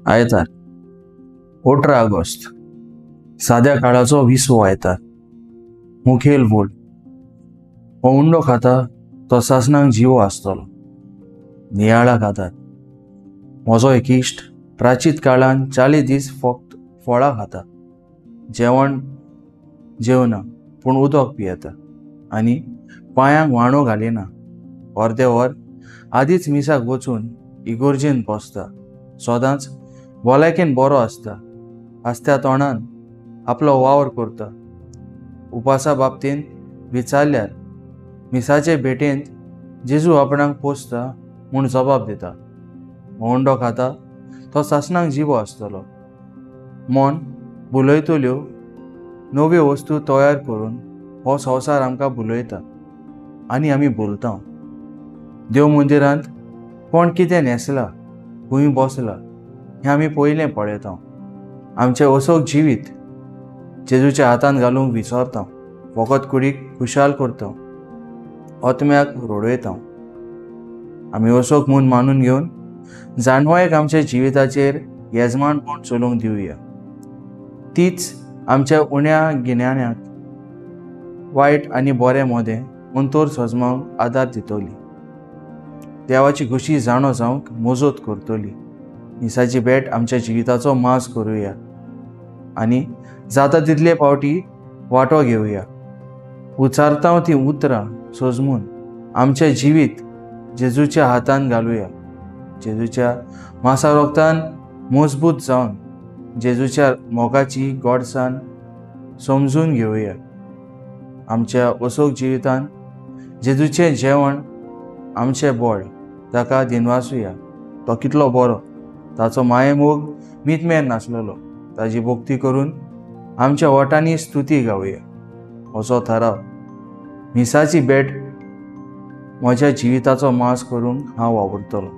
आयतार 18 ऑगस्ट साध्या काळाचो 20वो आयतार. मुखेल बोल. हो उंडो खाता तो सासणांक जिवो आसतलो. नियाळा खातात. म्हजो एक इश्ट प्राचीत काळान 40 दीस फक्त फळां खाता. जेवण जेवना पूण उदक पियेता आनी पांयांक वाणो घालिना. अर्दे वर आदींच मिसाक वचून इगोर्जेन बसता. सदांच भलायकेन बरो आसता. आसत्या तोंडान आपलो वावर करता. उपासा बाबतींत विचारल्यार मिसाचे भेटेंत जेजू आपणाक पोसता म्हूण जबाब दिता. मोंडो खाता तो सासणांक जिवो आसतलो. मन भुलयतल्यो नव्यो वस्तू तयार करून हो संवसार आमकां भुलयता आनी आमी भुलता. देव मंदिरांत कोण कितें न्हेसला, खंय बसला हें आमी पयलें पळयता. आमचें असोक जिवीत जेजूच्या हातांत घालूंक विसरता. फकत कुडीक खुशाल करता, आत्म्याक रडयता. आमी असोक म्हूण मानून घेवन जाणवायेक आमच्या जिविताचेर येजमानपण चलोवंक दिवया. तीच आमच्या उण्या गिन्यान्याक वायट आनी बरें मोदें अंतोर सजमावंक आदार दितली. देवाची खुशी जाणो जावंक मजत करतली. मिसाची भेट आमच्या जिविताचो माज करुया आनी जाता तितले फावटी वांटो घेवया. उचारता ती उतरां सजमून आमचें जिवीत जेजूच्या हातांत घालुया. जेजूच्या मांसा रोगतान मजबूत जावन जेजूच्या मोगाची गोडसाण समजून घेवया. आमच्या असोक जिवितान जेजूचें जेवण आमचें बळ ताका दिनवासुया. तो कितलो बरो, ताचो मायेमोग मितमेर नासलेलो. ताजी भोक्ती करून आमच्या ओठांनी स्तुती गावया. असो थाराव मिसाची भेट म्हज्या जिविताचो माज करूंक हांव वावुरतलों.